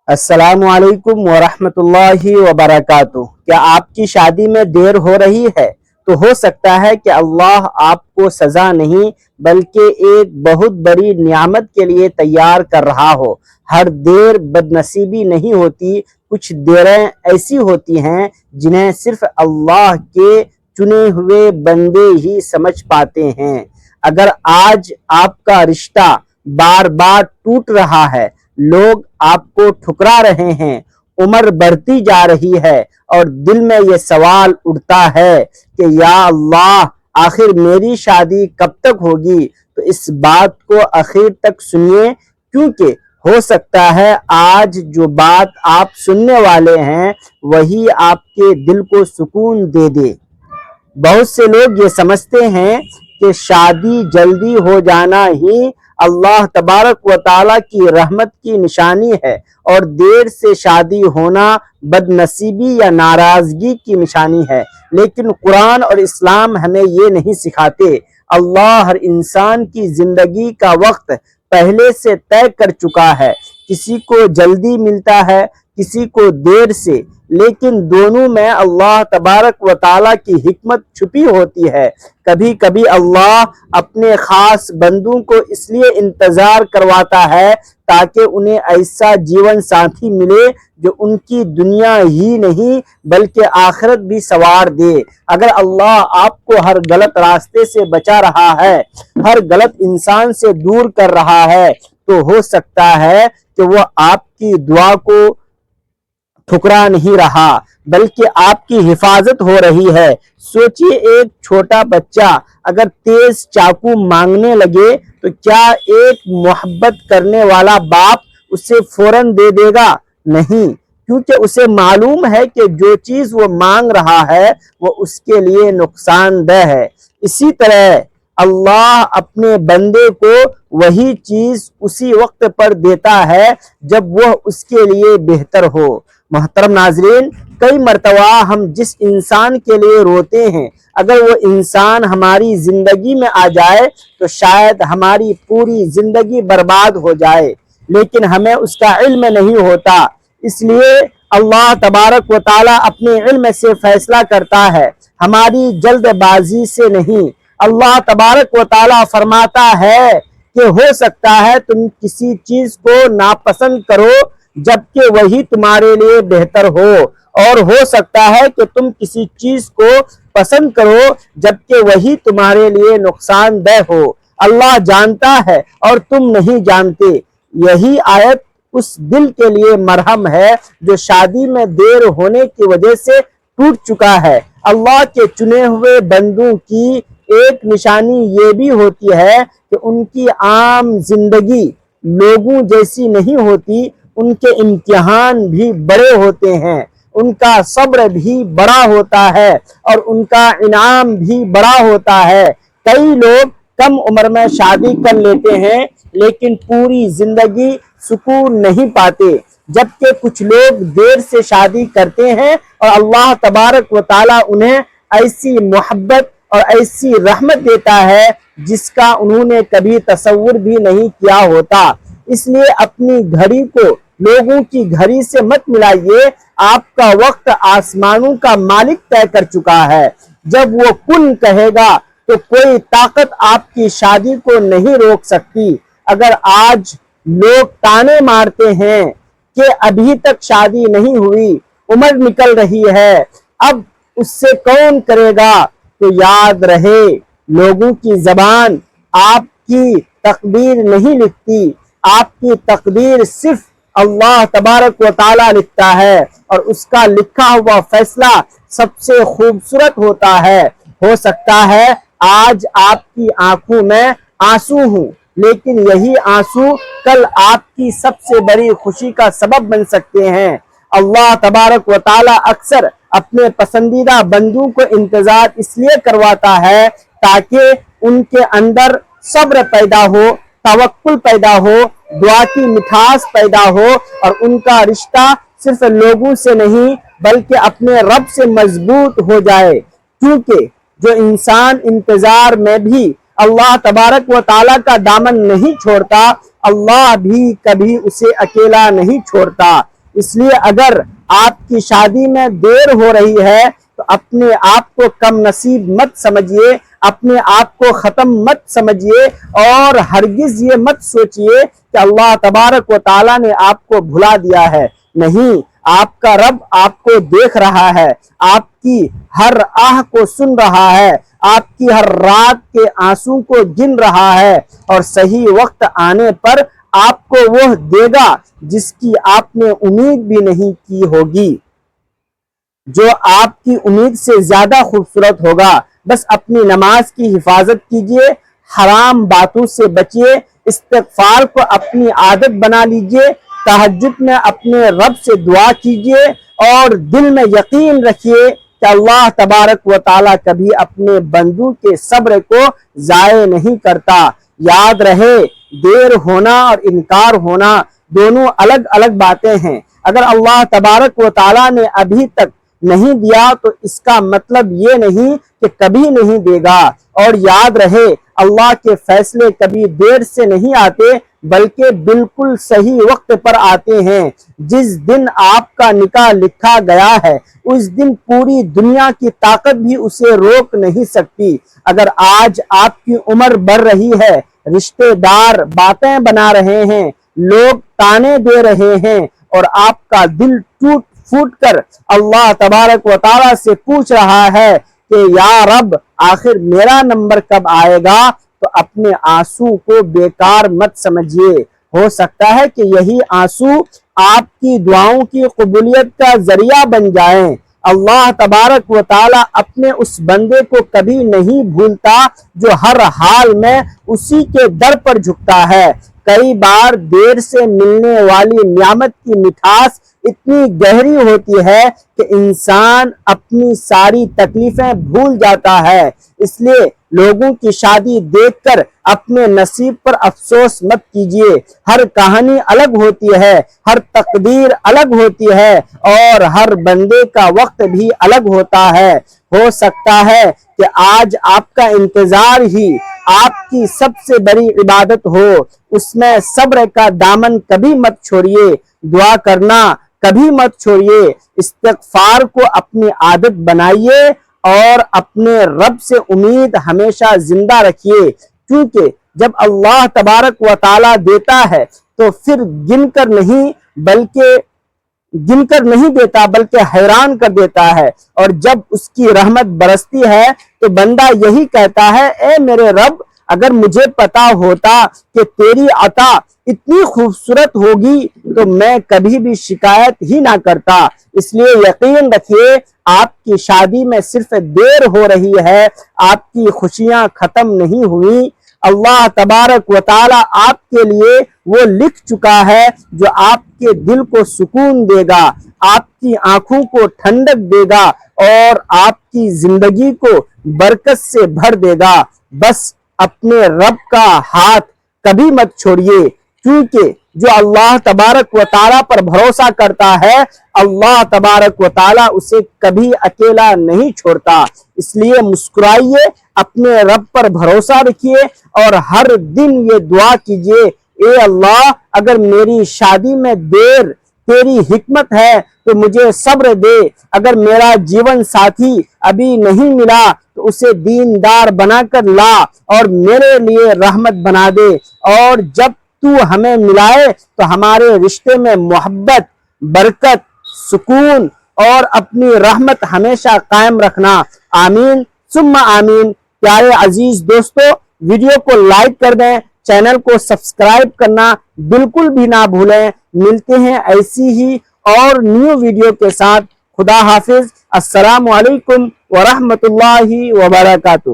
अस्सलाम वालेकुम वरहमतुल्लाहि वबरकातुह। क्या आपकी शादी में देर हो रही है तो हो सकता है कि अल्लाह आपको सज़ा नहीं बल्कि एक बहुत बड़ी नियामत के लिए तैयार कर रहा हो। हर देर बदनसीबी नहीं होती, कुछ देरें ऐसी होती हैं जिन्हें सिर्फ अल्लाह के चुने हुए बंदे ही समझ पाते हैं। अगर आज आपका रिश्ता बार बार टूट रहा है, लोग आपको ठुकरा रहे हैं, उम्र बढ़ती जा रही है और दिल में ये सवाल उठता है कि या अल्लाह आखिर मेरी शादी कब तक होगी, तो इस बात को आखिर तक सुनिए, क्योंकि हो सकता है आज जो बात आप सुनने वाले हैं वही आपके दिल को सुकून दे दे। बहुत से लोग ये समझते हैं कि शादी जल्दी हो जाना ही अल्लाह तबारक व ताला की रहमत की निशानी है और देर से शादी होना बदनसीबी या नाराजगी की निशानी है। लेकिन कुरान और इस्लाम हमें ये नहीं सिखाते। अल्लाह हर इंसान की जिंदगी का वक्त पहले से तय कर चुका है। किसी को जल्दी मिलता है, किसी को देर से, लेकिन दोनों में अल्लाह तबारक व ताला की हिकमत छुपी होती है। कभी कभी अल्लाह अपने खास बंदों को इसलिए इंतजार करवाता है ताकि उन्हें ऐसा जीवन साथी मिले जो उनकी दुनिया ही नहीं बल्कि आखिरत भी संवार दे। अगर अल्लाह आपको हर गलत रास्ते से बचा रहा है, हर गलत इंसान से दूर कर रहा है, तो हो सकता है कि वो आपकी दुआ को ठुकरा नहीं रहा बल्कि आपकी हिफाजत हो रही है। सोचिए, एक छोटा बच्चा अगर तेज चाकू मांगने लगे तो क्या एक मोहब्बत करने वाला बाप उसे फौरन दे देगा? नहीं, क्योंकि उसे मालूम है कि जो चीज वो मांग रहा है वो उसके लिए नुकसानदेह है। इसी तरह अल्लाह अपने बंदे को वही चीज उसी वक्त पर देता है जब वह उसके लिए बेहतर हो। मोहतरम नाजरीन, कई मर्तबा हम जिस इंसान के लिए रोते हैं, अगर वो इंसान हमारी जिंदगी में आ जाए तो शायद हमारी पूरी जिंदगी बर्बाद हो जाए, लेकिन हमें उसका इल्म नहीं होता। इसलिए अल्लाह तबारक व ताला अपने इल्म से फैसला करता है, हमारी जल्दबाजी से नहीं। अल्लाह तबारक व ताला फरमाता है कि हो सकता है तुम किसी चीज को नापसंद करो जबकि वही तुम्हारे लिए बेहतर हो, और हो सकता है कि तुम किसी चीज को पसंद करो जबकि वही तुम्हारे लिए नुकसानदेह हो। अल्लाह जानता है और तुम नहीं जानते। यही आयत उस दिल के लिए मरहम है जो शादी में देर होने की वजह से टूट चुका है। अल्लाह के चुने हुए बंदों की एक निशानी ये भी होती है कि उनकी आम जिंदगी लोगों जैसी नहीं होती, उनके इम्तिहान भी बड़े होते हैं, उनका सब्र भी बड़ा होता है और उनका इनाम भी बड़ा होता है। कई लोग कम उम्र में शादी कर लेते हैं लेकिन पूरी जिंदगी सुकून नहीं पाते, जबकि कुछ लोग देर से शादी करते हैं और अल्लाह तबारक व ताला उन्हें ऐसी मोहब्बत और ऐसी रहमत देता है जिसका उन्होंने कभी तसव्वुर भी नहीं किया होता। इसलिए अपनी घड़ी को लोगों की घड़ी से मत मिलाइए। आपका वक्त आसमानों का मालिक तय कर चुका है। जब वो कुन कहेगा तो कोई ताकत आपकी शादी को नहीं रोक सकती। अगर आज लोग ताने मारते हैं कि अभी तक शादी नहीं हुई, उम्र निकल रही है, अब उससे कौन करेगा, तो याद रहे लोगों की जबान आपकी तकदीर नहीं लिखती। आपकी तकदीर सिर्फ अल्लाह तबारक व ताला लिखता है और उसका लिखा हुआ फैसला सबसे खूबसूरत होता है। हो सकता है आज आपकी आंखों में आंसू हों, लेकिन यही आंसू कल आपकी सबसे बड़ी खुशी का सबब बन सकते हैं। अल्लाह तबारक व ताला अक्सर अपने पसंदीदा बंदों को इंतजार इसलिए करवाता है ताकि उनके अंदर सब्र पैदा हो, तवक्कुल पैदा हो, दुआ की मिठास पैदा हो और उनका रिश्ता सिर्फ लोगों से नहीं बल्कि अपने रब से मजबूत हो जाए। क्योंकि जो इंसान इंतजार में भी अल्लाह तबारक व ताला का दामन नहीं छोड़ता, अल्लाह भी कभी उसे अकेला नहीं छोड़ता। اس لیے اگر آپ کی شادی میں دیر ہو رہی ہے تو اپنے آپ کو کم نصیب مت سمجھیے، اپنے آپ کو ختم مت سمجھیے، اور ہرگز یہ مت سوچئے کہ اللہ تبارک و تعالیٰ نے آپ کو بھلا دیا ہے۔ نہیں، آپ کا رب آپ کو دیکھ رہا ہے، آپ کی ہر آہ کو سن رہا ہے، آپ کی ہر رات کے آنسوں کو گن رہا ہے، اور صحیح وقت آنے پر آپ کو وہ دے گا جس کی آپ نے امید بھی نہیں کی ہوگی، جو آپ کی امید سے زیادہ خوبصورت ہوگا۔ بس اپنی نماز کی حفاظت کیجئے، حرام باتوں سے بچیے، استغفار کو اپنی عادت بنا لیجئے، تہجد میں اپنے رب سے دعا کیجئے، اور دل میں یقین رکھیے کہ اللہ تبارک و تعالیٰ کبھی اپنے بندوں کے صبر کو ضائع نہیں کرتا۔ یاد رہے، دیر ہونا اور انکار ہونا دونوں الگ الگ باتیں ہیں۔ اگر اللہ تبارک و تعالیٰ نے ابھی تک نہیں دیا تو اس کا مطلب یہ نہیں کہ کبھی نہیں دے گا، اور یاد رہے اللہ کے فیصلے کبھی دیر سے نہیں آتے بلکہ بالکل صحیح وقت پر آتے ہیں۔ جس دن آپ کا نکاح لکھا گیا ہے اس دن پوری دنیا کی طاقت بھی اسے روک نہیں سکتی۔ اگر آج آپ کی عمر بڑھ رہی ہے، رشتہ دار باتیں بنا رہے ہیں، لوگ تانے دے رہے ہیں، اور آپ کا دل ٹوٹ پھوٹ کر اللہ تبارک و تعالیٰ سے پوچھ رہا ہے کہ یا رب آخر میرا نمبر کب آئے گا، تو اپنے آنسو کو بیکار مت سمجھیے۔ ہو سکتا ہے کہ یہی آنسو آپ کی دعاؤں کی قبولیت کا ذریعہ بن جائیں۔ اللہ تبارک و تعالیٰ اپنے اس بندے کو کبھی نہیں بھولتا جو ہر حال میں اسی کے در پر جھکتا ہے۔ کئی بار دیر سے ملنے والی نعمت کی مٹھاس اتنی گہری ہوتی ہے کہ انسان اپنی ساری تکلیفیں بھول جاتا ہے۔ اس لیے لوگوں کی شادی دیکھ کر اپنے نصیب پر افسوس مت کیجیے۔ ہر کہانی الگ ہوتی ہے، ہر تقدیر الگ ہوتی ہے، اور ہر بندے کا وقت بھی الگ ہوتا ہے۔ ہو سکتا ہے کہ آج آپ کا انتظار ہی آپ کی سب سے بڑی عبادت ہو۔ اس میں صبر کا دامن کبھی مت چھوڑیے، دعا کرنا کبھی مت چھوڑیے، استغفار کو اپنی عادت بنائیے، اور اپنے رب سے امید ہمیشہ زندہ رکھیے، کیونکہ جب اللہ تبارک و تعالیٰ دیتا ہے تو پھر گن کر نہیں دیتا بلکہ حیران کر دیتا ہے، اور جب اس کی رحمت برستی ہے تو بندہ یہی کہتا ہے اے میرے رب اگر مجھے پتا ہوتا کہ تیری عطا اتنی خوبصورت ہوگی تو میں کبھی بھی شکایت ہی نہ کرتا۔ اس لیے یقین رکھیے آپ کی شادی میں صرف دیر ہو رہی ہے، آپ کی خوشیاں ختم نہیں ہوئی۔ اللہ تبارک و تعالیٰ آپ کے لیے وہ لکھ چکا ہے جو آپ کے دل کو سکون دے گا، آپ کی آنکھوں کو ٹھنڈک دے گا، اور آپ کی زندگی کو برکت سے بھر دے گا۔ بس اپنے رب کا ہاتھ کبھی مت چھوڑیے، کیونکہ جو اللہ تبارک و تعالیٰ پر بھروسہ کرتا ہے اللہ تبارک و تعالیٰ اسے کبھی اکیلا نہیں چھوڑتا۔ اس لیے مسکرائیے، اپنے رب پر بھروسہ رکھیے، اور ہر دن یہ دعا کیجئے اے اللہ اگر میری شادی میں دیر تیری حکمت ہے تو مجھے صبر دے، اگر میرا جیون ساتھی ابھی نہیں ملا تو اسے دیندار بنا کر لا اور میرے لیے رحمت بنا دے، اور جب تو ہمیں ملائے تو ہمارے رشتے میں محبت، برکت، سکون اور اپنی رحمت ہمیشہ قائم رکھنا۔ آمین ثم آمین۔ پیارے عزیز دوستو، ویڈیو کو لائک کر دیں، چینل کو سبسکرائب کرنا بالکل بھی نہ بھولیں۔ ملتے ہیں ایسی ہی اور نیو ویڈیو کے ساتھ۔ خدا حافظ۔ السلام علیکم ورحمۃ اللہ وبرکاتہ۔